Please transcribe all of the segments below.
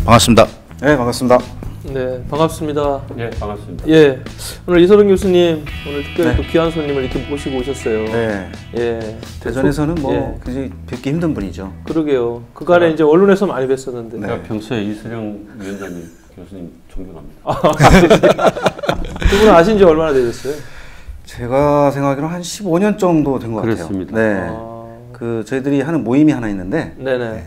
반갑습니다. 네, 반갑습니다. 네, 반갑습니다. 네, 반갑습니다. 예, 오늘 이서동 교수님 오늘 특별히 네. 또 귀한 손님을 이렇게 모시고 오셨어요. 네. 예. 대전에서는 뭐 예. 굉장히 뵙기 힘든 분이죠. 그러게요. 그간에 이제 언론에서 많이 뵀었는데. 네. 제가 평소에 이수령 위원장님, 교수님 존경합니다. 두 분은 아신 지 얼마나 되셨어요? 제가 생각하기로 한 15년 정도 된 것 같아요. 그렇습니다. 네. 그 저희들이 하는 모임이 하나 있는데 네네. 네.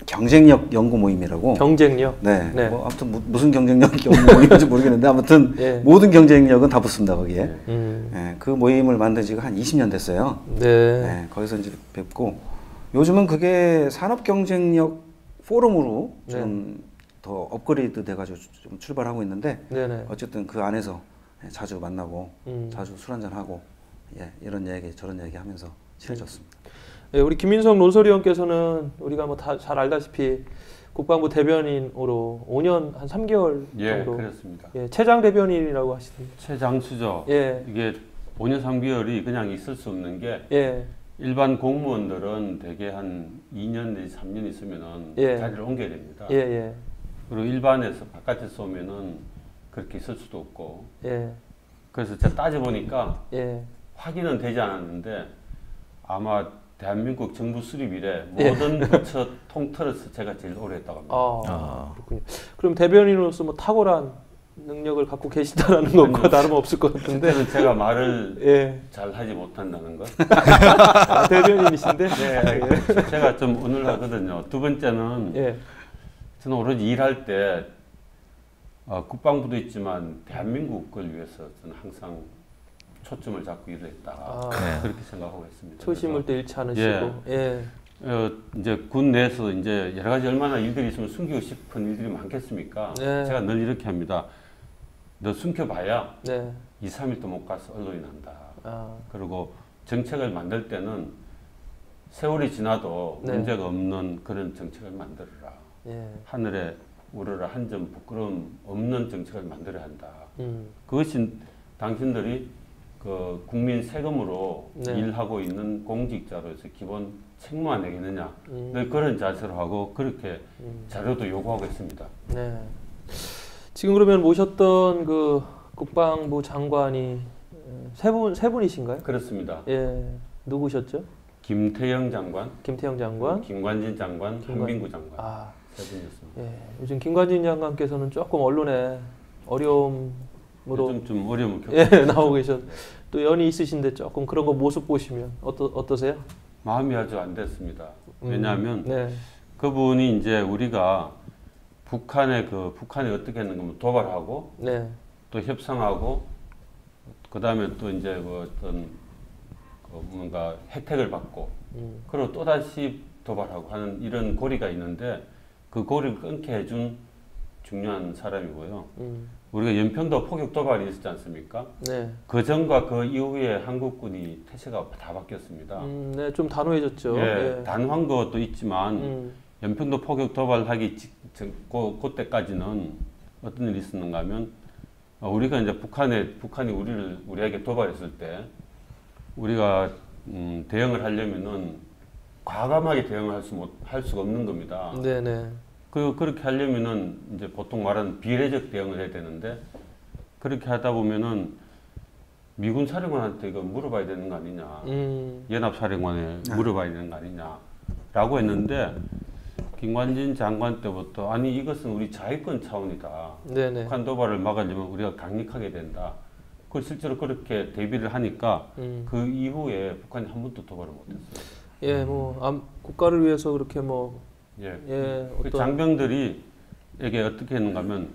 경쟁력 연구 모임이라고. 경쟁력. 네. 네. 뭐 아무튼 무슨 경쟁력 연구 모임인지 모르겠는데 아무튼 예. 모든 경쟁력은 다 붙습니다 거기에. 네. 네. 그 모임을 만든 지가 한 20년 됐어요. 네. 네. 거기서 이제 뵙고 요즘은 그게 산업 경쟁력 포럼으로 좀 더 업그레이드 돼가지고 좀 출발하고 있는데 네네. 어쨌든 그 안에서 자주 만나고 자주 술 한잔 하고 이런 얘기 저런 얘기 하면서 친해졌습니다. 예, 우리 김민석 논설위원께서는 우리가 뭐 다 잘 알다시피 국방부 대변인으로 5년 한 3개월 예, 정도. 그렇습니다. 예, 최장 대변인이라고 하시던데. 최장수죠. 예. 이게 5년 3개월이 그냥 있을 수 없는 게 예. 일반 공무원들은 대개 한 2년 내지 3년 있으면은 예. 자리를 옮겨야 됩니다. 예, 예. 그리고 일반에서 바깥에서 오면은 그렇게 있을 수도 없고. 예. 그래서 제가 따져보니까 예. 확인은 되지 않았는데 아마 대한민국 정부 수립 이래 예. 모든 부처 통틀어서 제가 제일 오래 했다고 합니다. 그렇군요. 그럼 대변인으로서 뭐 탁월한 능력을 갖고 계시다라는 것과 다름없을 것 같은데. 그때는 제가 말을 예. 잘 하지 못한다는 것. 아, 대변인이신데? 네. 예. 제가 좀 어눌하거든요. 두 번째는 예. 저는 오로지 일할 때 국방부도 있지만 대한민국을 위해서 저는 항상 초점을 잡고 일을 했다. 그렇게 생각하고 있습니다. 초심을 또 잃지 않으시고. 예. 이제 군 내에서 이제 여러 가지 얼마나 일들이 있으면 숨기고 싶은 일들이 많겠습니까? 네. 제가 늘 이렇게 합니다. 너 숨겨봐야 네. 2, 3일도 못 가서 언론이 난다. 아. 그리고 정책을 만들 때는 세월이 지나도 네. 문제가 없는 그런 정책을 만들어라. 예. 하늘에 우러러 한 점 부끄러움 없는 정책을 만들어야 한다. 음. 그것이 당신들이 그 국민 세금으로 네. 일하고 있는 공직자로서 기본 책무 안 내겠느냐. 늘 그런 자세로 하고 그렇게 자료도 요구하고 있습니다. 네. 지금 그러면 모셨던 그 국방부 장관이 세 분이신가요? 그렇습니다. 예. 누구셨죠? 김태영 장관, 김태영 장관, 김관진 장관, 한민구 장관 아, 세 분이었습니다. 예. 요즘 김관진 장관께서는 조금 언론에 어려움으로 요즘 좀 어려움을 겪고 예, 나오고 계셨. 또 연이 있으신데 조금 그런 거 모습 보시면 어떠세요? 마음이 아주 안 됐습니다. 왜냐하면 네. 그분이 이제 우리가 북한이 어떻게 했는가 뭐 도발하고 네. 또 협상하고 그 다음에 또 이제 그 어떤 뭔가 혜택을 받고 그리고 또 다시 도발하고 하는 이런 고리가 있는데 그 고리를 끊게 해준 중요한 사람이고요. 우리가 연평도 포격 도발이 있었지 않습니까? 네. 그 전과 그 이후에 한국군이 태세가 다 바뀌었습니다. 네, 좀 단호해졌죠. 예, 예. 단호한 것도 있지만 연평도 포격 도발하기 그때까지는 어떤 일이 있었는가 하면 우리가 이제 북한이 우리에게 도발했을 때 우리가 대응을 하려면은 과감하게 대응을 할 수가 없는 겁니다. 네네. 그렇게 하려면은 이제 보통 말하는 비례적 대응을 해야 되는데 그렇게 하다 보면은 미군 사령관한테 이거 물어봐야 되는 거 아니냐, 연합 사령관에 물어봐야 되는 거 아니냐라고 했는데 김관진 장관 때부터 아니 이것은 우리 자위권 차원이다. 네네. 북한 도발을 막으려면 우리가 강력하게 된다. 그 실제로 그렇게 대비를 하니까 그 이후에 북한이 한 번도 도발을 못했어요. 예, 뭐 국가를 위해서 그렇게 뭐 예, 그 어떤 장병들이 에게 어떻게 했는가 하면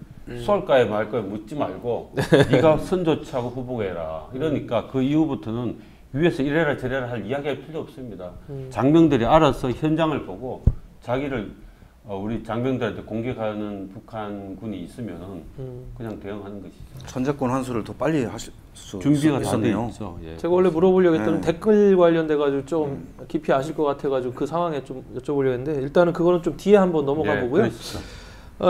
쏠까요 말까요 묻지 말고 네가 선조치하고 후보해라 이러니까 그 이후부터는 위에서 이래라 저래라 할 이야기할 필요 없습니다. 장병들이 알아서 현장을 보고 자기를 우리 장병들한테 공격하는 북한군이 있으면은 그냥 대응하는 것이죠. 선제권 환수를 더 빨리 하실 수 준비가 다 돼 있었네요. 있죠. 예. 제가 원래 물어보려고 했던 네. 댓글 관련돼 가지고 좀 깊이 아실 것 같아 가지고 그 상황에 좀 여쭤보려고 했는데 일단은 그거는 좀 뒤에 한번 넘어가 보고요. 그렇죠.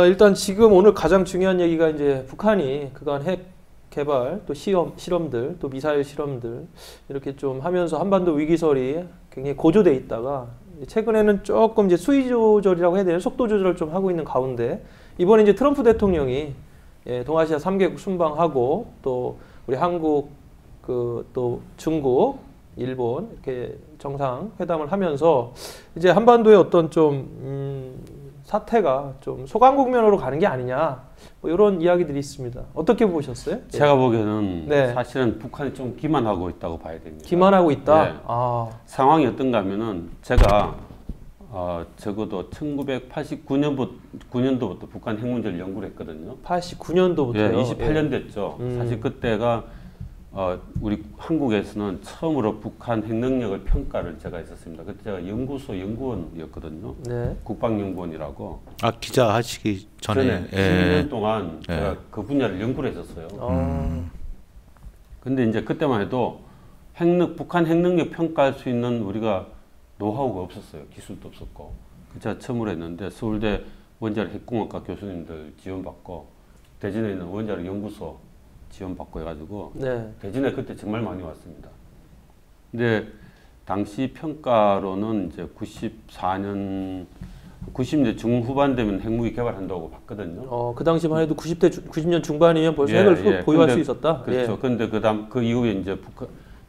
일단 지금 오늘 가장 중요한 얘기가 이제 북한이 그간 핵 개발 또 실험들 또 미사일 실험들 이렇게 좀 하면서 한반도 위기설이 굉장히 고조돼 있다가 최근에는 조금 이제 수위 조절이라고 해야 되나 속도 조절을 좀 하고 있는 가운데 이번에 이제 트럼프 대통령이 동아시아 3개국 순방하고 또 우리 한국 또 중국, 일본 이렇게 정상 회담을 하면서 이제 한반도의 어떤 좀 사태가 좀 소강국면으로 가는 게 아니냐 뭐 이런 이야기들이 있습니다. 어떻게 보셨어요? 제가 보기에는 네. 사실은 북한이 좀 기만하고 있다고 봐야 됩니다. 기만하고 있다. 네. 아, 상황이 어떤가 하면은 제가 적어도 1989년도부터 북한 핵 문제를 연구를 했거든요. 89년도부터요. 예, 28년 됐죠. 음. 사실 그때가 우리 한국에서는 처음으로 북한 핵 능력을 평가를 제가 했었습니다. 그때 제가 연구소 연구원이었거든요. 네. 국방연구원이라고. 아 기자 하시기 전에 12년 동안 예. 제가 그 분야를 연구를 했었어요. 아, 근데 이제 그때만 해도 북한 핵 능력 평가할 수 있는 우리가 노하우가 없었어요. 기술도 없었고. 제가 처음으로 했는데 서울대 원자력 핵공학과 교수님들 지원받고 대전에 있는 원자력 연구소 지원받고 해가지고 네. 대전에 그때 정말 많이 왔습니다. 근데 당시 평가로는 이제 90년 중후반 되면 핵무기 개발한다고 봤거든요. 그 당시만 해도 90년 중반이면 벌써 예, 핵을 예. 보유할 근데 수 있었다. 그렇죠. 예. 근데 그 이후에 이제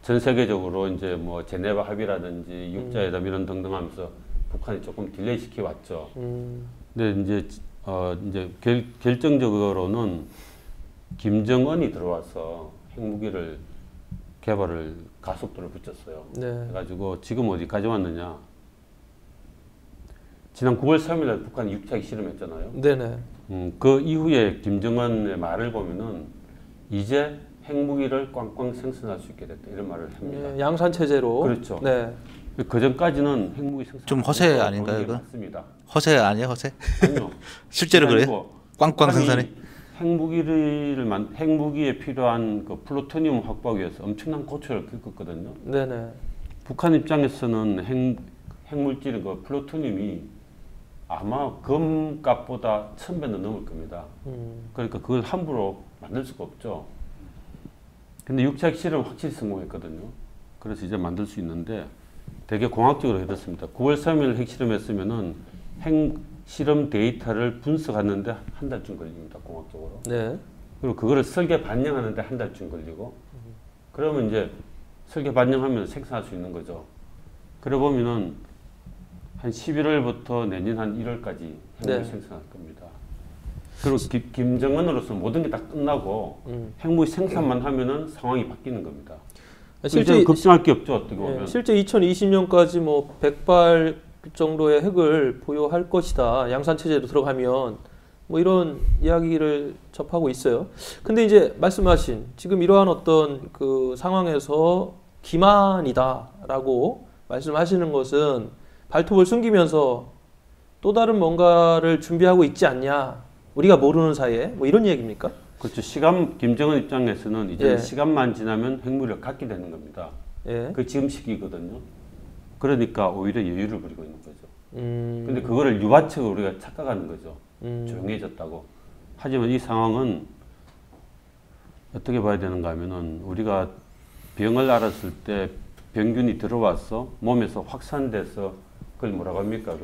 전 세계적으로 이제 뭐 제네바 합의라든지 육자회담 이런 등등 하면서 북한이 조금 딜레이 시켜 왔죠. 근데 이제 결정적으로는 김정은이 들어와서 핵무기를 개발을 가속도를 붙였어요. 네. 그래가지고 지금 어디 가져왔느냐? 지난 9월 3일날 북한이 육자핵 실험했잖아요. 네네. 그 이후에 김정은의 말을 보면은 이제 핵무기를 꽝꽝 생산할 수 있게 됐다 이런 말을 합니다. 예, 양산 체제로. 그렇죠. 네. 그 전까지는 핵무기 생산 좀 허세 아닌가요, 이거? 맞습니다. 허세 아니에요 허세? 아니요. 실제로 그래요? 아니고 꽝꽝 북한이 생산해? 핵무기에 필요한 그 플루토늄 확보하기 위해서 엄청난 고초를 겪었거든요. 네네. 북한 입장에서는 핵물질인 그 플루토늄이 아마 금값보다 1000배는 넘을 겁니다. 그러니까 그걸 함부로 만들 수가 없죠. 근데 육자핵 실험 확실히 성공했거든요. 그래서 이제 만들 수 있는데 되게 공학적으로 해뒀습니다. 9월 3일 핵실험했으면은 핵실험 데이터를 분석하는데 한 달쯤 걸립니다. 공학적으로. 네. 그리고 그거를 설계 반영하는데 한 달쯤 걸리고 그러면 이제 설계 반영하면 생산할 수 있는 거죠. 그래 보면은 한 11월부터 내년 한 1월까지 핵무기 네. 생산할 겁니다. 그리고 김정은으로서 모든 게 다 끝나고 핵무기 생산만 하면은 상황이 바뀌는 겁니다. 실제 걱정할 게 없죠. 어떻게 보면. 실제 2020년까지 뭐 100발 정도의 핵을 보유할 것이다. 양산 체제로 들어가면 뭐 이런 이야기를 접하고 있어요. 근데 이제 말씀하신 지금 이러한 어떤 그 상황에서 기만이다라고 말씀하시는 것은 발톱을 숨기면서 또 다른 뭔가를 준비하고 있지 않냐. 우리가 모르는 사이에 뭐 이런 얘기입니까? 그렇죠. 김정은 입장에서는 이제 예. 시간만 지나면 핵무기를 갖게 되는 겁니다. 예. 그 지금 시기거든요. 그러니까 오히려 여유를 부리고 있는 거죠. 음. 근데 그거를 유화책으로 우리가 착각하는 거죠. 조용해졌다고. 하지만 이 상황은 어떻게 봐야 되는가 하면은 우리가 병을 앓았을 때 병균이 들어와서 몸에서 확산돼서 그걸 뭐라고 합니까?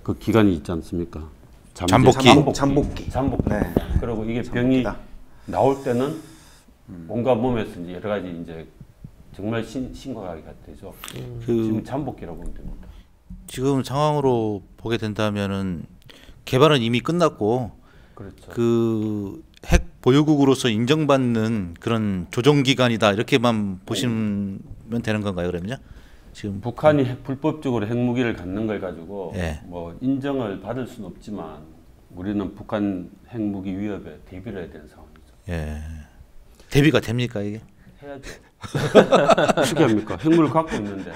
그 기간이 있지 않습니까? 잠복기. 잠복기. 잠복기. 네. 그리고 이게 잠복기다. 병이 나올 때는 온갖 몸에서 이제 여러 가지 이제 정말 심각하게 되죠. 지금 잠복기라고 보면 됩니다. 지금 상황으로 보게 된다면은 개발은 이미 끝났고 그렇죠. 그 핵 보유국으로서 인정받는 그런 조정 기간이다 이렇게만 보시면 되는 건가요, 그러면요? 지금 북한이 불법적으로 핵무기를 갖는 걸 가지고 예. 뭐 인정을 받을 수는 없지만 우리는 북한 핵무기 위협에 대비를 해야 되는 상황이죠. 예. 대비가 됩니까 이게? 해야죠. 어떻게 합니까? 핵무기를 갖고 있는데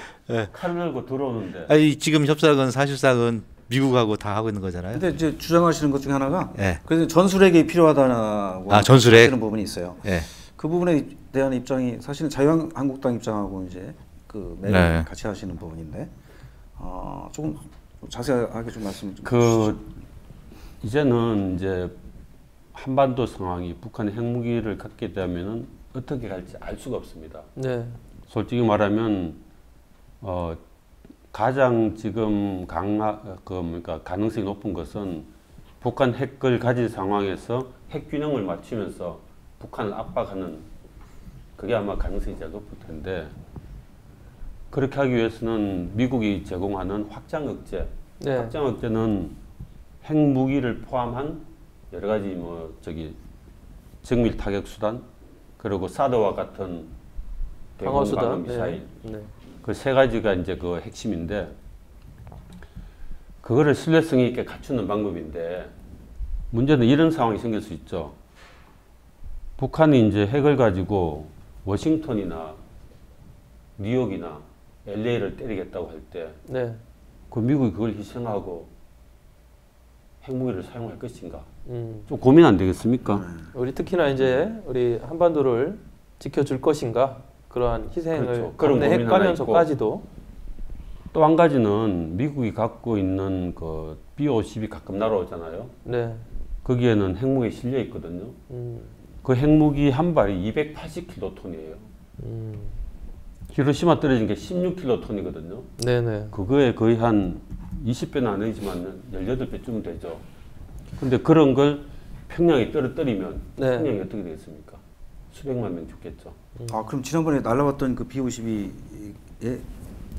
칼을 들고 들어오는데 아니 지금 협상은 사실상은 미국하고 다 하고 있는 거잖아요. 근데 이제 주장하시는 것 중에 하나가 예. 그래서 전술핵이 필요하다고 전술핵? 하시는 부분이 있어요. 예. 그 부분에 대한 입장이 사실은 자유한국당 입장하고 이제 그 매일 네. 같이 하시는 부분인데 조금 자세하게 좀 말씀 좀 이제는 이제 한반도 상황이 북한이 핵무기를 갖게 되면은 어떻게 갈지 알 수가 없습니다. 네. 솔직히 말하면 가장 지금 그러니까 가능성이 높은 것은 북한 핵을 가진 상황에서 핵 균형을 맞추면서 북한을 압박하는 그게 아마 가능성이 제일 높을 텐데 그렇게 하기 위해서는 미국이 제공하는 확장 억제, 네. 확장 억제는 핵무기를 포함한 여러 가지 정밀 타격 수단 그리고 사드와 같은 방어 수단, 미사일 네. 그 세 가지가 이제 그 핵심인데 그거를 신뢰성 있게 갖추는 방법인데 문제는 이런 상황이 생길 수 있죠. 북한이 이제 핵을 가지고 워싱턴이나 뉴욕이나 LA를 때리겠다고 할 때 네. 그 미국이 그걸 희생하고 핵무기를 사용할 것인가? 좀 고민 안 되겠습니까? 우리 특히나 이제 우리 한반도를 지켜줄 것인가 그러한 희생을 그렇죠. 그런 고민 하나 가면서까지도 또 한 가지는 미국이 갖고 있는 그 B-50이 가끔 날아오잖아요. 네. 거기에는 핵무기 실려 있거든요. 그 핵무기 한 발이 280킬로톤이에요. 히로시마 떨어진 게 16킬로톤이거든요. 네네. 그거에 거의 한 20배는 아니지만 18배쯤 되죠. 근데 그런 걸 평양에 떨어뜨리면 네. 평양이 어떻게 되겠습니까? 수백만 명 죽겠죠. 아 그럼 지난번에 날라왔던 그 B-52에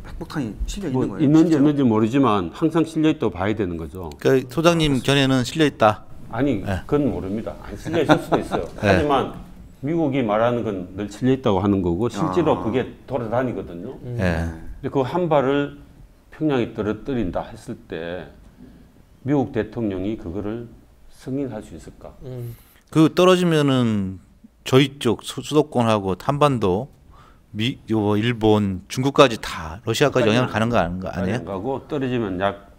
핵폭탄이 실려 뭐 있는 거예요? 있는지 실제로? 없는지 모르지만 항상 실려 있다고 봐야 되는 거죠. 그러니까 소장님 견해는 실려 있다. 아니 그건 모릅니다. 안 실려 있을 수도 있어요. 하지만 미국이 말하는 건 늘 실려 있다고 하는 거고 실제로 그게 돌아다니거든요. 근데 그 한 발을 평양에 떨어뜨린다 했을 때 미국 대통령이 그거를 승인할 수 있을까? 그 떨어지면은 저희 쪽 수도권하고 한반도, 일본, 중국까지 다 러시아까지 영향을 가는 거 아니에요? 가고 떨어지면 약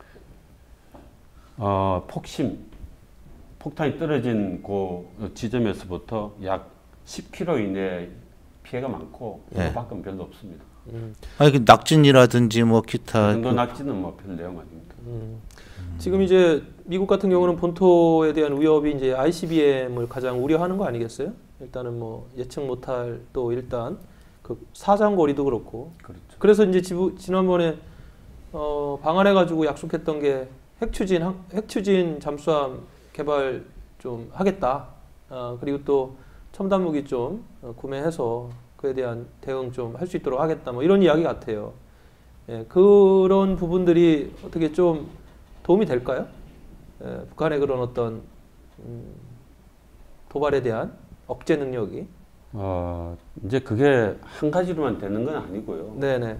폭탄이 떨어진 그 지점에서부터 약 10km 이내 피해가 많고 그밖은 별로 없습니다. 아니 그 낙진이라든지 뭐 그 기타 정도 낙지는 뭐 별 내용 아닙니까? 지금 이제 미국 같은 경우는 본토에 대한 위협이 이제 ICBM을 가장 우려하는 거 아니겠어요? 일단은 뭐 예측 못할 또 일단 그 사장거리도 그렇고. 그렇죠. 그래서 이제 지난번에 방한해 가지고 약속했던 게 핵추진 잠수함 개발 좀 하겠다. 그리고 또 첨단 무기 좀 구매해서 그에 대한 대응 좀 할 수 있도록 하겠다. 뭐 이런 이야기 같아요. 예, 그런 부분들이 어떻게 좀 도움이 될까요? 예, 북한의 그런 어떤 도발에 대한 억제 능력이. 이제 그게 한 가지로만 되는 건 아니고요. 네네.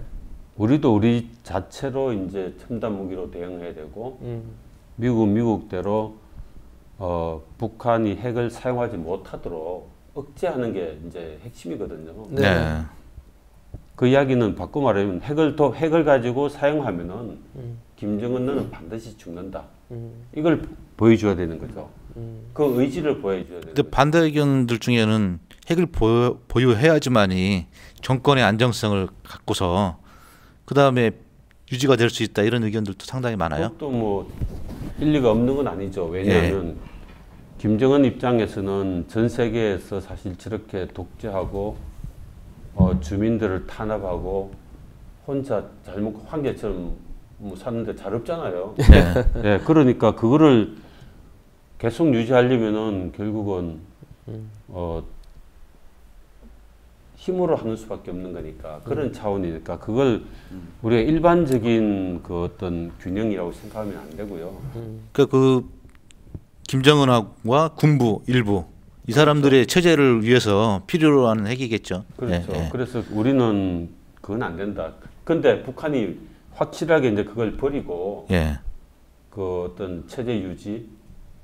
우리도 우리 자체로 이제 첨단 무기로 대응해야 되고 미국은 미국대로 북한이 핵을 사용하지 못하도록 억제하는 게 이제 핵심이거든요. 네. 그 이야기는 바꿔 말하면 핵을 가지고 사용하면은 김정은은 반드시 죽는다. 이걸 보여줘야 되는 거죠. 그 의지를 보여줘야 되는 근데 거죠. 반대 의견들 중에는 핵을 보유해야지만이 정권의 안정성을 갖고서 그 다음에 유지가 될 수 있다 이런 의견들도 상당히 많아요. 그것도 뭐 일리가 없는 건 아니죠. 왜냐하면 김정은 입장에서는 전 세계에서 사실 저렇게 독재하고 주민들을 탄압하고 혼자 잘 먹고 황제처럼 뭐 사는데 잘 없잖아요. 네, 그러니까 그거를 계속 유지하려면은 결국은 힘으로 하는 수밖에 없는 거니까 그런 차원이니까 그걸 우리가 일반적인 그 어떤 균형이라고 생각하면 안 되고요. 그 김정은과 군부 일부 이 사람들의 체제를 위해서 필요로 하는 핵이겠죠. 그렇죠. 그래서 우리는 그건 안 된다. 근데 북한이 확실하게 이제 그걸 버리고 그 어떤 체제 유지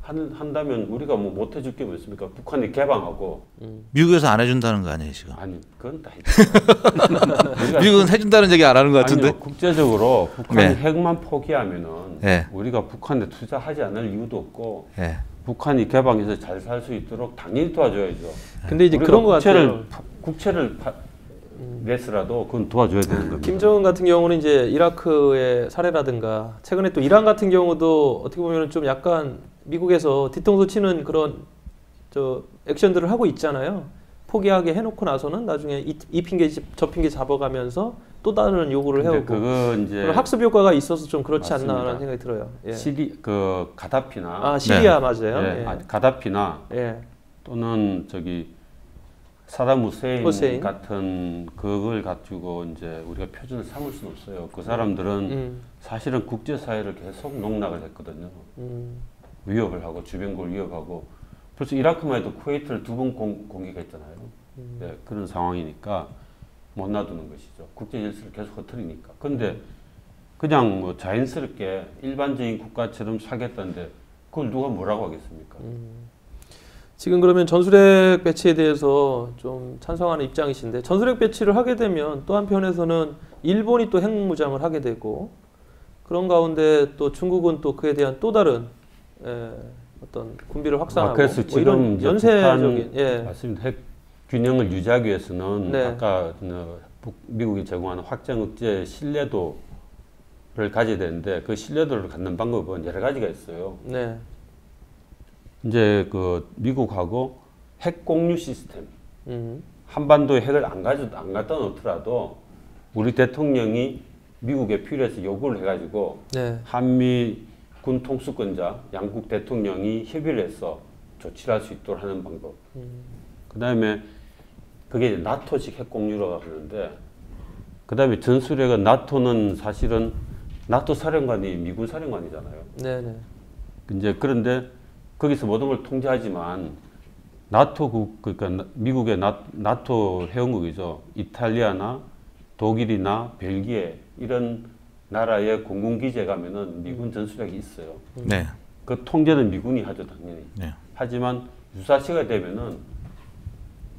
한다면 우리가 뭐 못 해줄 게 뭐 있습니까? 북한이 개방하고 미국에서 안 해준다는 거 아니에요 지금? 아니 그건 다 했죠. 미국은 해준다는 얘기 안 하는 것 같은데? 아니요, 국제적으로 북한이 핵만 포기하면은 우리가 북한에 투자하지 않을 이유도 없고 북한이 개방해서 잘 살 수 있도록 당연히 도와줘야죠. 근데 이제 그런 것 같아요. 국채를 내서라도 그건 도와줘야 되는 겁니다. 김정은 같은 경우는 이제 이라크의 사례라든가 최근에 또 이란 같은 경우도 어떻게 보면 좀 약간 미국에서 뒤통수 치는 그런 액션들을 하고 있잖아요. 포기하게 해놓고 나서는 나중에 이 핑계 저 핑계 잡아가면서 또 다른 요구를 근데 해오고 그거 이제 그런 학습 효과가 있어서 좀 그렇지 맞습니다. 않나라는 생각이 들어요. 예. 그 가다피나 아 시리아 맞아요. 예, 예. 가다피나 예. 또는 저기 사담 후세인 후세인. 같은 그걸 가지고 이제 우리가 표준을 삼을 수는 없어요. 그 사람들은 사실은 국제사회를 계속 농락을 했거든요. 위협을 하고 주변국을 위협하고 벌써 이라크만 해도 쿠웨이트를 2번 공격했잖아요. 네, 그런 상황이니까 못 놔두는 것이죠. 국제 질서를 계속 흐트리니까. 근데 그냥 뭐 자연스럽게 일반적인 국가처럼 살겠다는데 그걸 누가 뭐라고 하겠습니까? 지금 그러면 전술핵 배치에 대해서 좀 찬성하는 입장이신데 전술핵 배치를 하게 되면 또 한편에서는 일본이 또 핵무장을 하게 되고 그런 가운데 또 중국은 또 그에 대한 또 다른 어떤 군비를 확산하고 그래서 뭐 지금 이런 이제 연쇄적인 북한 맞습니다. 핵 균형을 유지하기 위해서는 네. 아까 미국이 제공하는 확장 억제 신뢰도를 가져야 되는데 그 신뢰도를 갖는 방법은 여러 가지가 있어요. 네. 이제 그 미국하고 핵 공유 시스템, 한반도에 핵을 안 갖다 놓더라도 우리 대통령이 미국에 필요해서 요구를 해가지고 네. 한미 군 통수권자 양국 대통령이 협의를 해서 조치를 할 수 있도록 하는 방법. 그 다음에 그게 이제 나토식 핵 공유라고 하는데, 그 다음에 전술핵은 나토는 사실은 나토 사령관이 미군 사령관이잖아요. 네네. 이제 그런데 거기서 모든 걸 통제하지만 나토국 그러니까 미국의 나토 회원국이죠. 이탈리아나 독일이나 벨기에 이런 나라의 공군기지에 가면은 미군 전술핵이 있어요. 네. 그 통제는 미군이 하죠, 당연히. 네. 하지만 유사시가 되면은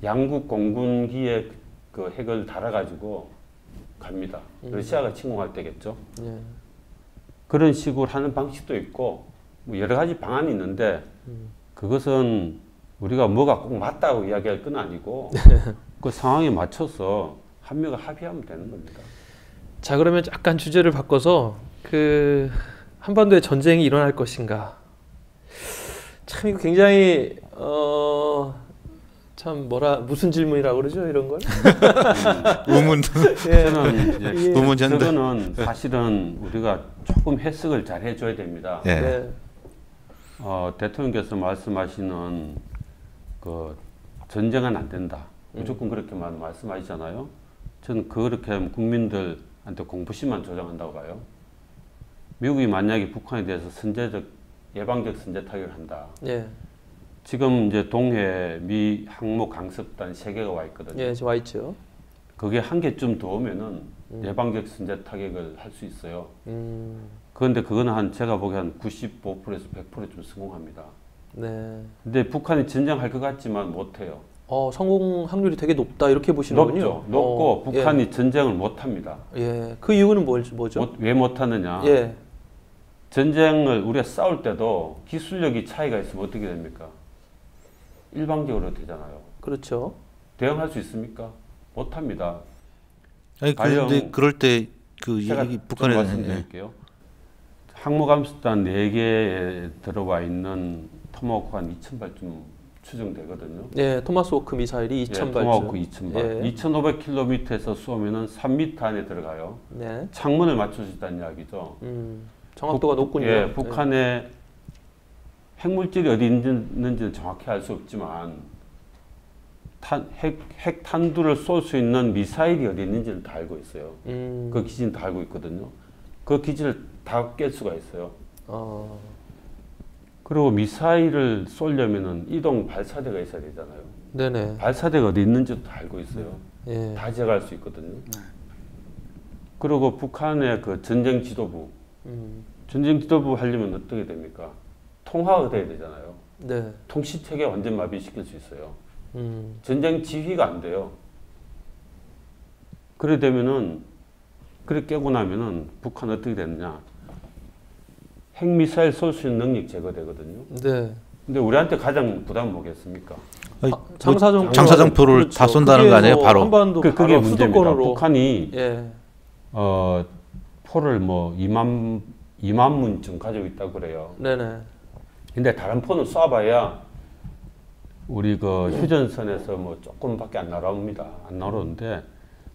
양국 공군기에 그 핵을 달아가지고 갑니다. 러시아가 침공할 때겠죠. 네. 그런 식으로 하는 방식도 있고 뭐 여러 가지 방안이 있는데 그것은 우리가 뭐가 꼭 맞다고 이야기할 건 아니고 그 상황에 맞춰서 한미가 합의하면 되는 겁니다. 자 그러면 약간 주제를 바꿔서 그 한반도에 전쟁이 일어날 것인가? 참 이거 굉장히 참 무슨 질문이라고 그러죠 이런 걸? 우문. 저는 이제 우문전대. 그거는 사실은 우리가 조금 해석을 잘 해줘야 됩니다. 네. 네. 대통령께서 말씀하시는 그 전쟁은 안 된다. 무조건 그렇게만 말씀하시잖아요. 저는 그렇게 하면 국민들한테 공포심만 조장한다고 봐요. 미국이 만약에 북한에 대해서 예방적 선제 타격을 한다. 예. 지금 이제 동해 미 항모 강습단 3개가 와 있거든요. 예, 와 있죠. 그게 한 개쯤 더 오면은 예방적 선제 타격을 할 수 있어요. 그런데 그거는 제가 보기에 한 95%에서 100%좀 성공합니다. 네. 근데 북한이 전쟁할 것 같지만 못해요. 성공 확률이 되게 높다 이렇게 보시는군요. 높죠. 높고 북한이 전쟁을 못합니다. 예. 그 이유는 뭐죠? 왜 못하느냐? 예. 전쟁을 우리가 싸울 때도 기술력이 차이가 있으면 어떻게 됩니까? 일방적으로 되잖아요. 그렇죠. 대응할 수 있습니까? 못합니다. 아니 그런데 그럴 때 그 제가 북한에 말씀드릴게요. 항모감습단 4개에 들어와 있는 토마호크 한 2,000발쯤 추정되거든요. 예, 토마스 호크 미사일이 2,000발쯤. 토마호크 2,000발. 예. 2,500km에서 쏘면은 3m 안에 들어가요. 네. 창문을 맞출 수 있다는 이야기죠. 정확도가 높군요. 예, 북한의 핵물질이 어디 있는지는 정확히 알 수 없지만 핵 탄두를 쏠 수 있는 미사일이 어디 있는지는 다 알고 있어요. 그 기지는 다 알고 있거든요. 그 기지를 다 깰 수가 있어요. 그리고 미사일을 쏘려면은 이동 발사대가 있어야 되잖아요. 네네. 발사대가 어디 있는지도 다 알고 있어요. 예. 다 제거할 수 있거든요. 그리고 북한의 그 전쟁 지도부, 전쟁 지도부 하려면 어떻게 됩니까? 통화가 돼야 되잖아요. 네. 통신 체계 완전 마비시킬 수 있어요. 전쟁 지휘가 안 돼요. 그래 되면은 그래 깨고 나면은 북한 어떻게 되느냐? 핵미사일 쏠 수 있는 능력 제거되거든요. 네. 근데 우리한테 가장 부담 뭐겠습니까? 장사정포를 그렇죠. 다 쏜다는 거 아니에요? 바로. 한반도 그게 바로 문제입니다. 수도권으로. 북한이 예. 포를 뭐 2만 문쯤 가지고 있다고 그래요. 네네. 근데 다른 포는 쏴봐야 우리 그 휴전선에서 뭐 조금밖에 안 날아옵니다. 안 날아오는데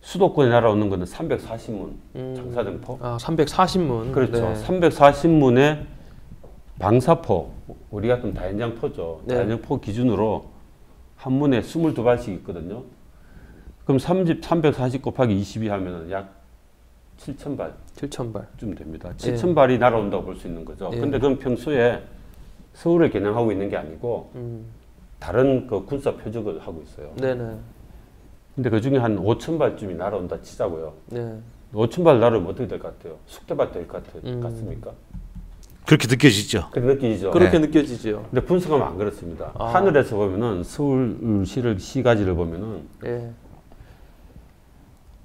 수도권에 날아오는 거는 340문 장사정포. 아, 340문. 그렇죠. 네. 340문의 방사포, 우리 같은 다연장포죠. 네. 다연장포 기준으로 한 문에 22발씩 있거든요. 그럼 340 곱하기 22 하면 약 7,000발 7,000발. 쯤 됩니다. 예. 7,000발이 날아온다고 볼 수 있는 거죠. 예. 근데 그건 평소에 서울을 겨냥하고 있는 게 아니고 다른 그 군사 표적을 하고 있어요. 네네. 근데 그 중에 한 5,000발쯤이 날아온다 치자고요. 네. 5,000발 날아오면 어떻게 될 것 같아요? 숙대밭 될 것 같습니까? 그렇게 느껴지죠. 그렇게 느끼죠. 그렇게 느껴지죠. 근데 분석하면 안 그렇습니다. 아. 하늘에서 보면은 서울시를 시가지를 보면은 예.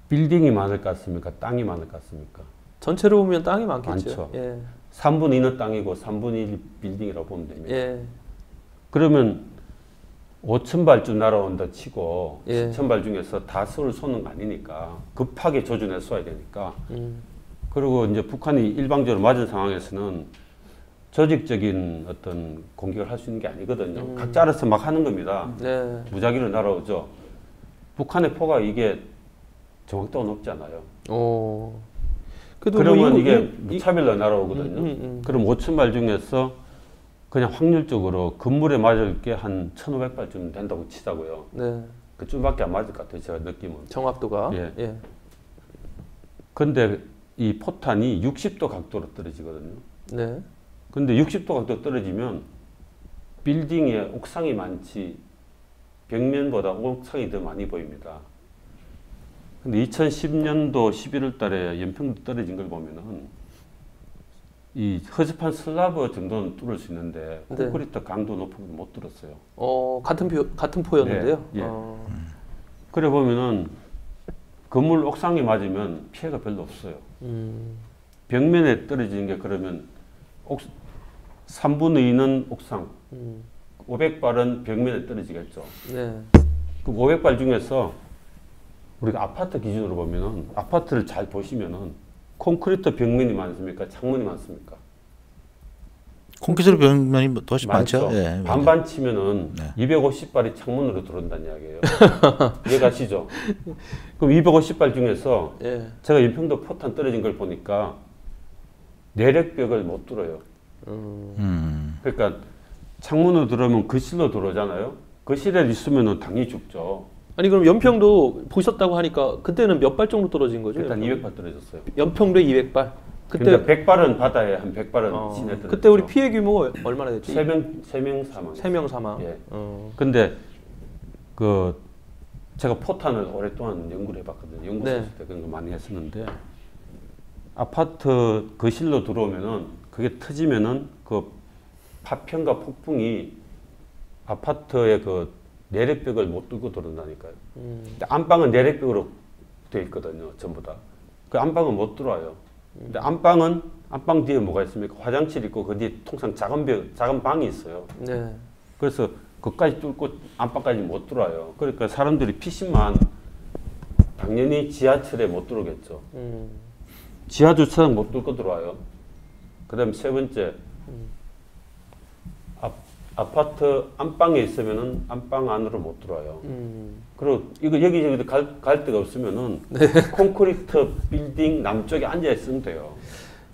빌딩이 많을 것 같습니까? 땅이 많을 것 같습니까? 전체로 보면 땅이 많겠죠. 많죠. 예. 3분의 2는 땅이고 3분의 1 빌딩이라고 보면 됩니다. 예. 그러면 5,000발쯤 날아온다 치고 예. 7,000발 중에서 다 서울 쏘는 거 아니니까 급하게 조준해 쏴야 되니까 그리고 이제 북한이 일방적으로 맞은 상황에서는 조직적인 어떤 공격을 할 수 있는 게 아니거든요. 각자 알아서 막 하는 겁니다. 네. 무작위로 날아오죠. 북한의 포가 이게 정확도가 높지 않아요. 그래도 그러면 뭐 이게 무차별로 날아오거든요. 그럼 5,000발 중에서 그냥 확률적으로 건물에 맞을 게 한 1,500발쯤 된다고 치자고요. 네. 그쯤밖에 안 맞을 것 같아요. 제가 느낌은. 정확도가. 예. 예. 근데 이 포탄이 60도 각도로 떨어지거든요. 네. 근데 60도 각도 떨어지면 빌딩에 옥상이 많지 벽면보다 옥상이 더 많이 보입니다. 근데 2010년도 11월 달에 연평도 떨어진 걸 보면은 이 허접한 슬라브 정도는 뚫을 수 있는데 네. 콘크리트 강도 높으면 못 뚫었어요. 같은 포였는데요. 네, 예. 그래 보면은 건물 옥상에 맞으면 피해가 별로 없어요. 벽면에 떨어지는 게 그러면 3분의 2는 옥상, 500발은 벽면에 떨어지겠죠. 네. 그 500발 중에서 우리가 아파트 기준으로 보면은 아파트를 잘 보시면은 콘크리트 벽면이 많습니까? 창문이 많습니까? 콘크리트 벽면이 훨씬 많죠. 예, 반반 치면은 네. 250발이 창문으로 들어온다는 이야기예요. 이해가시죠? 그럼 250발 중에서 예. 제가 연평도 포탄 떨어진 걸 보니까 내력벽을 못 뚫어요. 그러니까 창문으로 들어오면 거실로 들어오잖아요. 거실에 있으면은 당연히 죽죠. 아니 그럼 연평도 보셨다고 하니까 그때는 몇 발 정도 떨어진 거죠? 일단 200발 떨어졌어요. 연평도에 200발. 그때 100발은 바다에 한 100발은 시내 떨어졌죠. 그때 우리 피해 규모가 얼마나 됐지? 3명 사망. 3명 사망. 예. 근데 그 제가 포탄을 오랫동안 연구를 해봤거든요. 연구소 네. 있을 때 그런 거 많이 했었는데 아파트 거실로 들어오면은 그게 터지면은 그 파편과 폭풍이 아파트의 그 내력벽을 못 뚫고 들어온다니까요. 근데 안방은 내력벽으로 돼 있거든요. 전부 다. 그 안방은 못 들어와요. 근데 안방 뒤에 뭐가 있습니까? 화장실 있고 그 뒤에 통상 작은 방이 있어요. 네. 그래서 그까지 뚫고 안방까지 못 들어와요. 그러니까 사람들이 피신만 당연히 지하철에 못 들어오겠죠. 지하 주차장 못 뚫고 들어와요. 그다음 세 번째 아파트 안방에 있으면은 안방 안으로 못 들어와요. 그리고 이거 여기저기 갈 데가 없으면은 콘크리트 빌딩 남쪽에 앉아 있으면 돼요.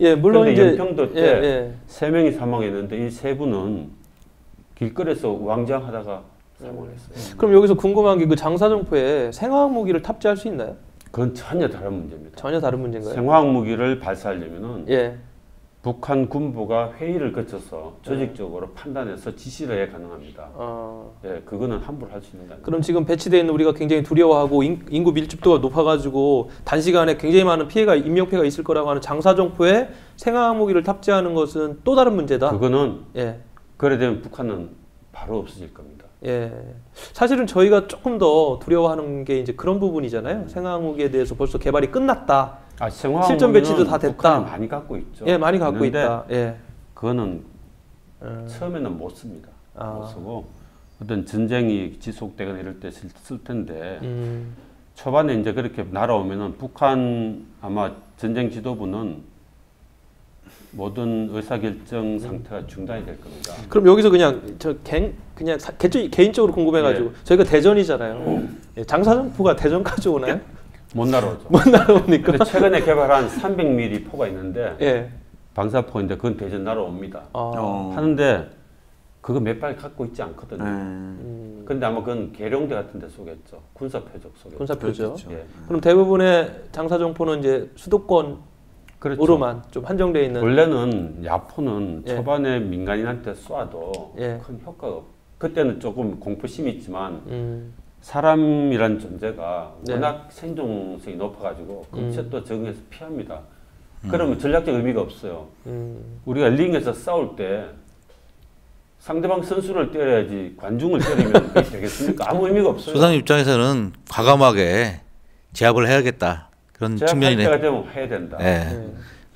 예, 물론 이제 연평도 때 세 명이 사망했는데 이 세 분은 길거리에서 우왕좌왕하다가 사망했어요. 그럼 여기서 궁금한 게 그 장사정포에 생화학 무기를 탑재할 수 있나요? 그건 전혀 다른 문제입니다. 전혀 다른 문제인가요? 생화학 무기를 발사하려면은 예. 북한 군부가 회의를 거쳐서 조직적으로 판단해서 지시를 해 가능합니다. 예, 그거는 함부로 할 수 있는 거 아니에요. 그럼 지금 배치되어 있는 우리가 굉장히 두려워하고 인구 밀집도가 높아가지고 단시간에 굉장히 많은 피해가 인명피해가 있을 거라고 하는 장사정포에 생화학 무기를 탑재하는 것은 또 다른 문제다. 그거는 예. 그래 되면 북한은 바로 없어질 겁니다. 예. 사실은 저희가 조금 더 두려워하는 게 이제 그런 부분이잖아요. 생화학 무기에 대해서 벌써 개발이 끝났다. 생화학 실전 배치도 다 됐다. 북한이 많이 갖고 있죠. 예, 많이 갖고 있는데 있다. 예. 그거는 처음에는 못 씁니다. 못 쓰고 어떤 전쟁이 지속되거나 이럴 때 쓸 텐데 초반에 이제 그렇게 날아오면은 북한 아마 전쟁 지도부는 모든 의사결정 상태가 중단이 될 겁니다. 그럼 여기서 그냥 개인적으로 궁금해가지고 저희가 대전이잖아요. 예, 장사정포가 대전까지 오나요? 못 날아오죠. 못 날아옵니까? 근데 최근에 개발한 300mm 포가 있는데 예. 방사포인데 그건 대전 날아옵니다. 아. 하는데 그거 몇 발 갖고 있지 않거든요. 네. 근데 아마 그건 계룡대 같은 데 쏘겠죠. 군사 표적 쏘겠죠. 군사표죠. 그렇겠죠. 예. 그럼 대부분의 장사정포는 이제 수도권으로만 그렇죠. 좀 한정되어 있는. 원래는 야포는 예. 초반에 초반에 민간인한테 쏴도 예. 큰 효과가 그때는 조금 공포심이 있지만 음. 사람이란 존재가 네. 워낙 생존성이 높아가지고 금세 또 적응해서 피합니다. 그러면 전략적 의미가 없어요. 우리가 링에서 싸울 때 상대방 선수를 때려야지 관중을 때리면 그게 되겠습니까? 아무 의미가 없어요. 소장님 입장에서는 과감하게 제압을 해야겠다 그런 제압할 측면이네. 때가 되면 해야 된다. 예.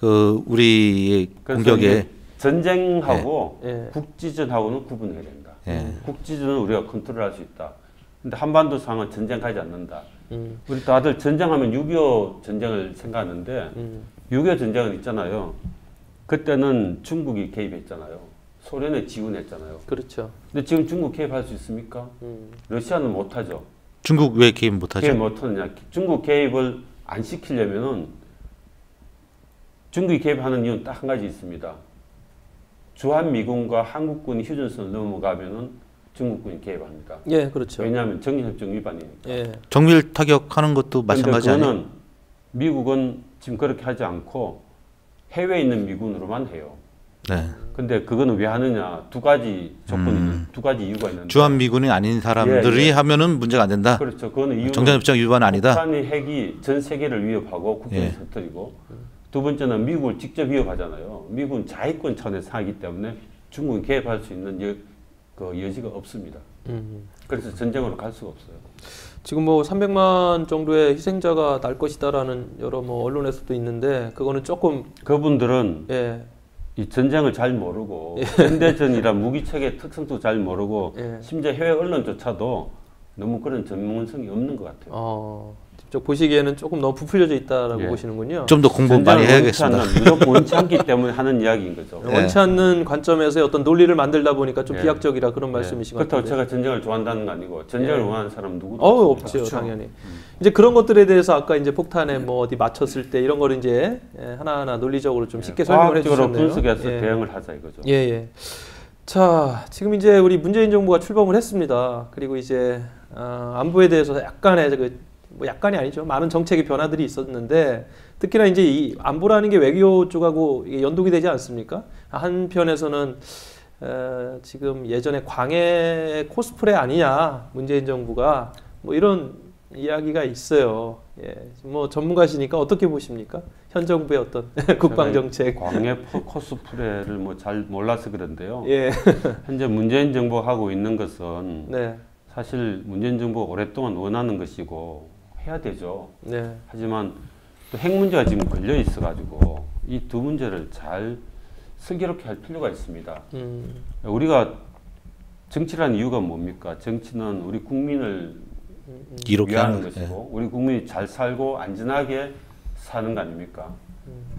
그 우리의 그래서 공격에 이게 전쟁하고 예. 국지전하고는 구분해야 된다. 예. 국지전은 우리가 컨트롤할 수 있다. 근데 한반도 상황은 전쟁하지 않는다. 음. 우리 다들 전쟁하면 6.25 전쟁을 생각하는데 6.25 전쟁은 있잖아요. 그때는 중국이 개입했잖아요. 소련에 지원했잖아요. 그렇죠. 근데 지금 중국 개입할 수 있습니까? 러시아는 못하죠. 중국 왜 개입 못하죠? 개입 못하느냐? 중국 개입을 안 시키려면은 중국이 개입하는 이유는 딱 한 가지 있습니다. 주한미군과 한국군이 휴전선을 넘어가면은 중국군이 개입합니다. 예, 그렇죠. 왜냐하면 정신협정 위반이니까. 예. 정밀 타격하는 것도 마찬가지 그런데 아니에요? 그거는 미국은 지금 그렇게 하지 않고 해외에 있는 미군으로만 해요. 네. 근데 그거는 왜 하느냐? 두 가지 조건이 두 가지 이유가 있는데. 주한 미군이 아닌 사람들이 예, 예. 하면은 문제가 안 된다. 그렇죠. 그거는 이유는 정전협정 위반 아니다. 북한의 핵이 전 세계를 위협하고 국경을 예. 터뜨리고 두 번째는 미국을 직접 위협하잖아요. 미국은 자위권 차원에서 하기 때문에 중국이 개입할 수 있는 그 여지가 없습니다. 그래서 전쟁으로 갈 수가 없어요. 지금 뭐 300만 정도의 희생자가 날 것이다라는 여러 뭐 언론에서도 있는데 그거는 조금 그분들은 예. 이 전쟁을 잘 모르고 현대전이란 무기체계의 특성도 잘 모르고 예. 심지어 해외 언론조차도 너무 그런 전문성이 없는 것 같아요. 직접 보시기에는 조금 너무 부풀려져 있다라고 예. 보시는군요. 좀 더 공부 많이 전쟁을 해야겠습니다. 무조건 원치 않기 때문에 하는 이야기인 거죠. 예. 원치 않는 관점에서의 어떤 논리를 만들다 보니까 좀 예. 비약적이라 그런 예. 말씀이신 것 그렇다고 같은데. 제가 전쟁을 좋아한다는 거 아니고 전쟁을 예. 원하는 사람 누구도 없죠, 없습니다. 당연히. 이제 그런 것들에 대해서 아까 이제 폭탄에 뭐 어디 맞췄을 때 이런 거를 이제 하나하나 논리적으로 좀 쉽게 설명을 과학적으로 해주셨네요. 분석해서 예. 대응을 하자 이거죠. 예, 예. 자, 지금 이제 우리 문재인 정부가 출범을 했습니다. 그리고 이제 안보에 대해서 약간의 뭐 약간이 아니죠. 많은 정책의 변화들이 있었는데 특히나 이제 이 안보라는 게 외교 쪽하고 이게 연동이 되지 않습니까? 한편에서는 지금 예전에 광해 코스프레 아니냐 문재인 정부가 뭐 이런 이야기가 있어요. 예, 뭐 전문가시니까 어떻게 보십니까? 현 정부의 어떤 국방 정책? 광해 코스프레를 뭐 잘 몰라서 그런데요. 예, 현재 문재인 정부가 하고 있는 것은 네, 사실 문재인 정부가 오랫동안 원하는 것이고 해야 되죠. 네, 하지만 또 핵 문제가 지금 걸려 있어가지고 이 두 문제를 잘 슬기롭게 할 필요가 있습니다. 우리가 정치라는 이유가 뭡니까? 정치는 우리 국민을 이렇게 위하는 하는 것이고 우리 국민이 잘 살고 안전하게 사는 거 아닙니까?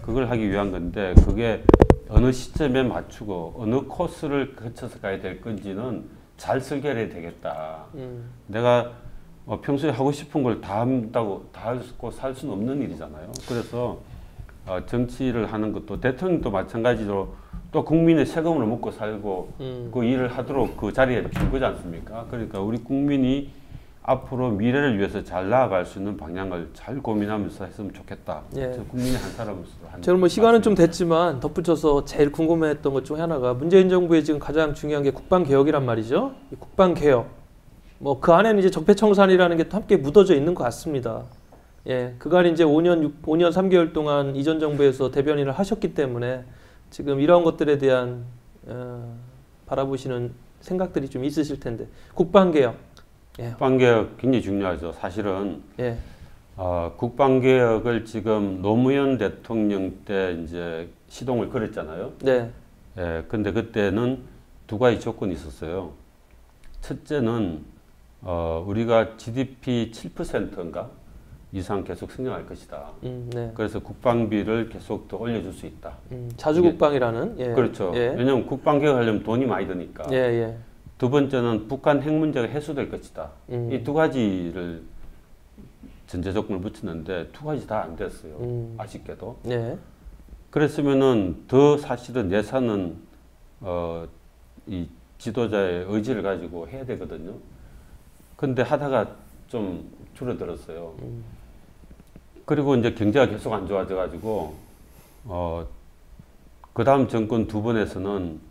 그걸 하기 위한 건데 그게 어느 시점에 맞추고 어느 코스를 거쳐서 가야 될 건지는 잘 설계해야 되겠다. 내가 평소에 하고 싶은 걸 다 한다고 다 하고 살 수는 없는 일이잖아요. 그래서 정치를 하는 것도 대통령도 마찬가지로 또 국민의 세금으로 먹고 살고 그 일을 하도록 그 자리에 준 거지 않습니까? 그러니까 우리 국민이 앞으로 미래를 위해서 잘 나아갈 수 있는 방향을 잘 고민하면서 했으면 좋겠다. 예. 저 국민의 한 사람으로서 저는 뭐 시간은 좀 말씀입니다. 됐지만 덧붙여서 제일 궁금했던 것 중 하나가 문재인 정부의 지금 가장 중요한 게 국방 개혁이란 말이죠. 이 국방 개혁. 뭐 그 안에는 이제 적폐청산이라는 게 또 함께 묻어져 있는 것 같습니다. 예, 그간 이제 5년 3개월 동안 이전 정부에서 대변인을 하셨기 때문에 지금 이런 것들에 대한 바라보시는 생각들이 좀 있으실 텐데 국방 개혁. 예. 국방개혁 굉장히 중요하죠. 사실은 예. 국방개혁을 지금 노무현 대통령 때 이제 시동을 걸었잖아요. 네. 예, 근데 그때는 두 가지 조건이 있었어요. 첫째는 우리가 GDP 7%인가 이상 계속 성장할 것이다. 네. 그래서 국방비를 계속 더 올려줄 수 있다. 자주국방이라는. 예. 그렇죠. 예. 왜냐하면 국방개혁하려면 돈이 많이 드니까. 예, 예. 두 번째는 북한 핵 문제가 해소될 것이다. 이 두 가지를 전제 조건을 붙였는데 두 가지 다 안 됐어요. 아쉽게도. 네. 그랬으면은 더 사실은 예산은 이 지도자의 의지를 가지고 해야 되거든요. 근데 하다가 좀 줄어들었어요. 그리고 이제 경제가 계속 안 좋아져 가지고 그 다음 정권 두 번에서는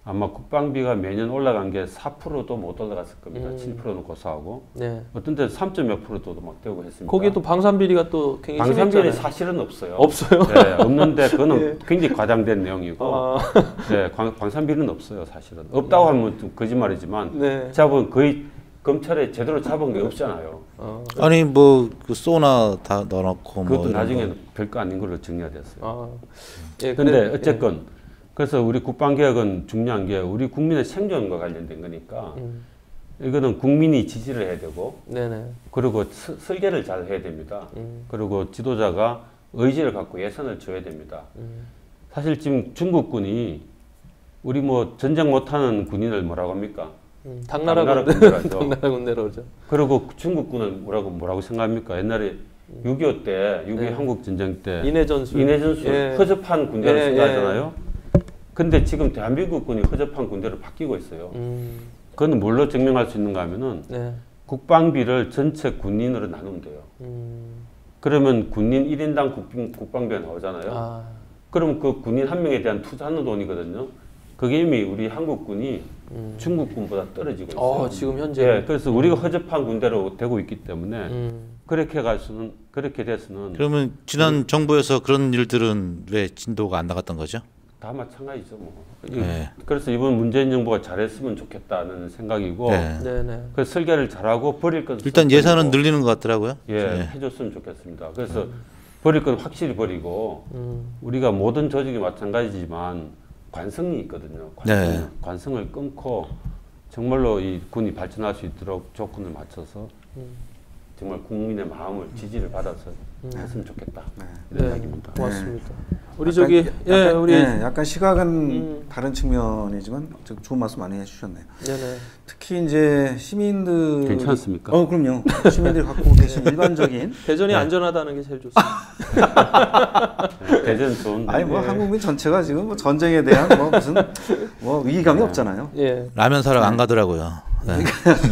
아마 국방비가 매년 올라간 게 4%도 못 올라갔을 겁니다. 7%는 고사하고 네. 어떤 데는 3.몇 %도 막 되고 했습니다. 거기에 또 방산비리가 또 굉장히 방산비리 심했잖아요. 사실은 없어요. 없어요? 네, 없는데 그거는 예. 굉장히 과장된 내용이고 아, 네, 방산비리는 없어요. 사실은 없다고 하면 좀 거짓말이지만 네. 잡은 거의 검찰에 제대로 잡은 게 없잖아요. 아니 뭐 그 소나 다 넣어놓고 그것도 뭐 이런 나중에 거. 별거 아닌 걸로 정리가 됐어요. 아, 예, 근데 어쨌건 그래서 우리 국방개혁은 중요한 게 우리 국민의 생존과 관련된 거니까 이거는 국민이 지지를 해야 되고 네네. 그리고 설계를 잘 해야 됩니다. 그리고 지도자가 의지를 갖고 예산을 줘야 됩니다. 사실 지금 중국군이 우리 뭐 전쟁 못하는 군인을 뭐라고 합니까? 당나라 군대라죠. 당나라 군대로 오죠. 그리고 중국군을 뭐라고 생각합니까? 옛날에 6.25 때, 6.25 네. 한국 전쟁 때 인해전술. 인해전술 예. 허접한 군대를 예, 생각하잖아요. 근데 지금 대한민국군이 허접한 군대로 바뀌고 있어요. 그건 뭘로 증명할 수 있는가 하면은 네. 국방비를 전체 군인으로 나누면 돼요. 그러면 군인 1인당 국방비가 나오잖아요. 아, 그럼 그 군인 한 명에 대한 투자하는 돈이거든요. 그게 이미 우리 한국군이 중국군보다 떨어지고 있어요. 지금 현재. 예, 그래서 우리가 허접한 군대로 되고 있기 때문에 그렇게 돼서는 그러면 지난 정부에서 그런 일들은 왜 진도가 안 나갔던 거죠? 다 마찬가지죠. 뭐. 네. 그래서 이번 문재인 정부가 잘했으면 좋겠다는 생각이고 네. 네네. 그래서 설계를 잘하고 버릴 건 일단 예산은 늘리는 것 같더라고요. 예, 네. 해줬으면 좋겠습니다. 그래서 버릴 건 확실히 버리고 우리가 모든 조직이 마찬가지지만 관성이 있거든요. 네. 관성을 끊고 정말로 이 군이 발전할 수 있도록 조건을 맞춰서 정말 국민의 마음을 지지를 받아서 했으면 좋겠다. 이런 이야기입니다. 고맙습니다. 우리 저기 우리 약간 시각은 다른 측면이지만 좋은 말씀 많이 해주셨네요. 네네. 특히 이제 시민들 괜찮습니까? 그럼요. 시민들이 갖고 계신 일반적인 대전이 안전하다는 게 제일 좋습니다. 대전 좋은데. 아니 뭐 한국민 전체가 지금 뭐 전쟁에 대한 뭐 무슨 뭐 위기감이 없잖아요. 예. 라면 사러 안 가더라고요. 네.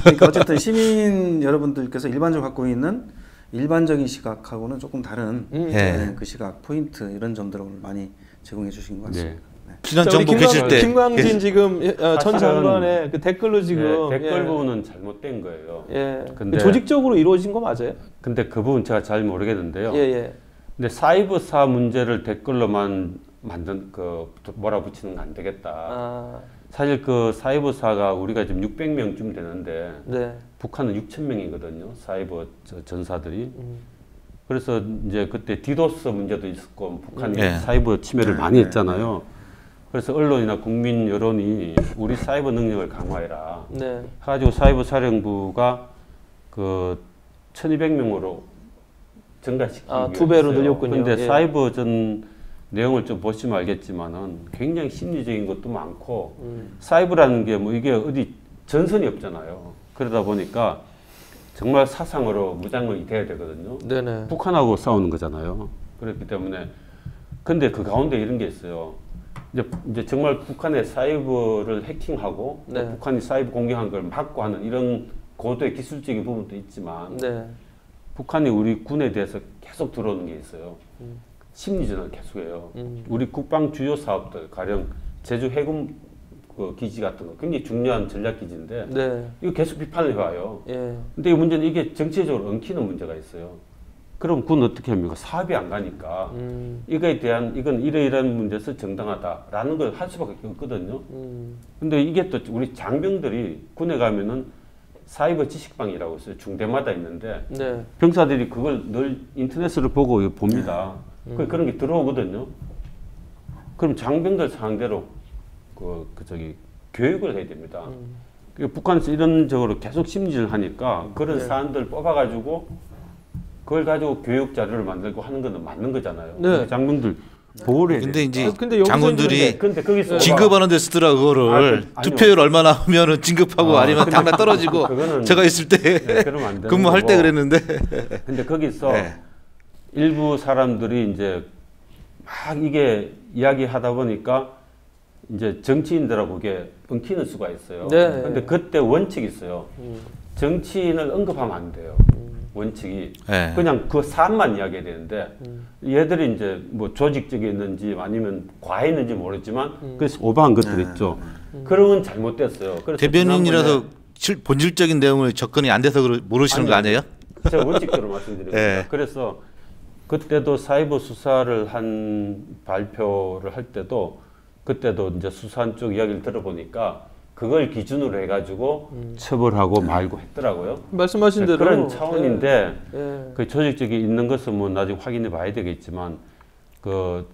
그러니까 어쨌든 시민 여러분들께서 일반적으로 갖고 있는 일반적인 시각하고는 조금 다른 그 시각 포인트 이런 점들을 많이 제공해 주신 것 같습니다. 네. 지난 자, 우리 정부 계실 때 김광진 지금 전 장관의 그 댓글로 지금 댓글 부분은 잘못된 거예요. 예. 근데- 조직적으로 이루어진 거 맞아요? 근데 그 부분 제가 잘 모르겠는데요. 예. 근데 사이버사 문제를 댓글로만 만든 몰아붙이는 건 안 되겠다. 아, 사실 그 사이버사가 우리가 지금 600명쯤 되는데 네. 북한은 6,000명이거든요. 사이버 전사들이. 그래서 이제 그때 디도스 문제도 있었고 북한이 네. 사이버 침해를 많이 했잖아요. 그래서 언론이나 국민 여론이 우리 사이버 능력을 강화해라. 네. 해가지고 사이버 사령부가 그 1,200명으로 증가시키기 아, 2배로 늘렸군요. 그런데 예. 사이버 전 내용을 좀 보시면 알겠지만은 굉장히 심리적인 것도 많고 사이버라는 게 뭐 이게 어디 전선이 없잖아요. 그러다 보니까 정말 사상으로 무장이 돼야 되거든요. 네네. 북한하고 싸우는 거잖아요. 그렇기 때문에 근데 그 가운데 이런 게 있어요. 이제 정말 북한의 사이버를 해킹하고 또 네. 북한이 사이버 공격한 걸 막고 하는 이런 고도의 기술적인 부분도 있지만 네. 북한이 우리 군에 대해서 계속 들어오는 게 있어요. 심리전을 계속해요. 우리 국방 주요 사업들 가령 제주 해군 그 기지 같은 거 굉장히 중요한 전략 기지인데 네. 이거 계속 비판을 해와요. 예. 근데 이 문제는 이게 정치적으로 엉키는 문제가 있어요. 그럼 군 어떻게 합니까? 사업이 안 가니까 이거에 대한 이건 이러이러한 문제에서 정당하다라는 걸 할 수밖에 없거든요. 근데 이게 또 우리 장병들이 군에 가면은 사이버 지식방이라고 있어요. 중대마다 있는데 네. 병사들이 그걸 늘 인터넷으로 보고 봅니다. 그런 게 들어오거든요. 그럼 장병들 상대로 교육을 해야 됩니다. 북한에서 이런 적으로 계속 심리를 하니까 그런 사안들 뽑아가지고 그걸 가지고 교육 자료를 만들고 하는 건 맞는 거잖아요. 네. 장병들 보호를 해야 근데 돼요. 이제 근데 여기서 장군들이 근데 거기서 진급하는 데 쓰더라 그거를. 아니요. 투표율 얼마나 하면은 진급하고 아니면 근데 당락 떨어지고 그거는 제가 있을 때 네, 그러면 안 되는 근무할 때 거고. 그랬는데. 근데 거기서 네. 일부 사람들이 이제 막 이게 이야기하다 보니까 이제 정치인들하고 그게 엉키는 수가 있어요. 네. 근데 그때 원칙이 있어요. 정치인을 언급하면 안 돼요. 원칙이 네. 그냥 그 사안만 이야기해야 되는데 얘들이 이제 뭐 조직적이었는지 아니면 과했는지 모르지만 그래서 오버한 것들 있죠. 그런 건 잘못됐어요. 그래서 대변인이라서 본질적인 내용을 접근이 안 돼서 모르시는 거 아니에요? 제가 원칙대로 말씀드립니다. 네. 그래서 그때도 사이버 수사를 한 발표를 할 때도 그때도 이제 수사한 쪽 이야기를 들어보니까 그걸 기준으로 해가지고 처벌하고 말고 했더라고요. 말씀하신 대로 그런 차원인데 예. 그 조직적이 있는 것은 뭐 나중에 확인해 봐야 되겠지만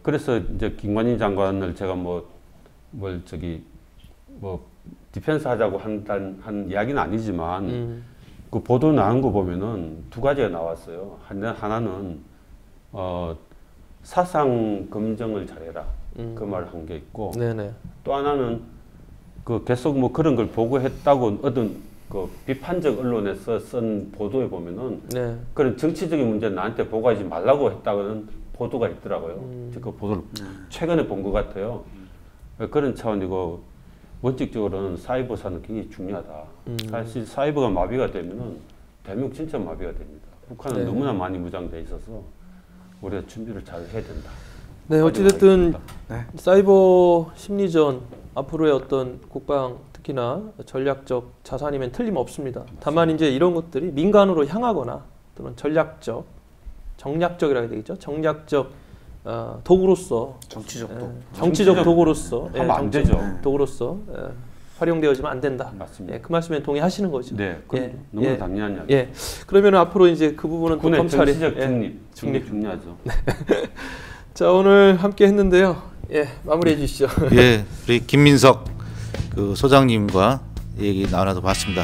그래서 이제 김관희 장관을 제가 뭐 디펜스 하자고 한 이야기는 아니지만 그 보도 나온 거 보면은 두 가지가 나왔어요. 하나는 사상 검증을 잘해라 그 말을 한 게 있고 네네. 또 하나는 그 계속 뭐 그런 걸 보고했다고 어떤 그 비판적 언론에서 쓴 보도에 보면은 네. 그런 정치적인 문제는 나한테 보고하지 말라고 했다고는 보도가 있더라고요. 그 보도를 최근에 본 것 같아요. 그런 차원이고 원칙적으로는 사이버사는 굉장히 중요하다. 사실 사이버가 마비가 되면은 대한민국 진짜 마비가 됩니다. 북한은 네. 너무나 많이 무장돼 있어서 우리가 준비를 잘 해야 된다. 네, 어찌됐든 사이버 심리전 앞으로의 어떤 국방 특히나 전략적 자산이면 틀림없습니다. 다만 이제 이런 것들이 민간으로 향하거나 또는 전략적, 정략적이라 해야 되겠죠. 정략적 도구로서 정치적 도구로서 하면 안 되죠. 도구로서 활용되어지면 안 된다. 맞습니다. 그 말씀에 동의하시는 거죠. 네, 예, 너무 예. 당연한 이야기. 예. 그러면 앞으로 이제 그 부분은 또 군의 검찰이 정치적 중립 중요하죠. 자, 오늘 함께 했는데요. 예, 마무리해 주시죠. 예, 우리 김민석 그 소장님과 얘기 나눠도 봤습니다.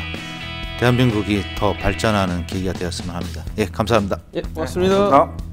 대한민국이 더 발전하는 계기가 되었으면 합니다. 예, 감사합니다. 예, 고맙습니다. 감사합니다.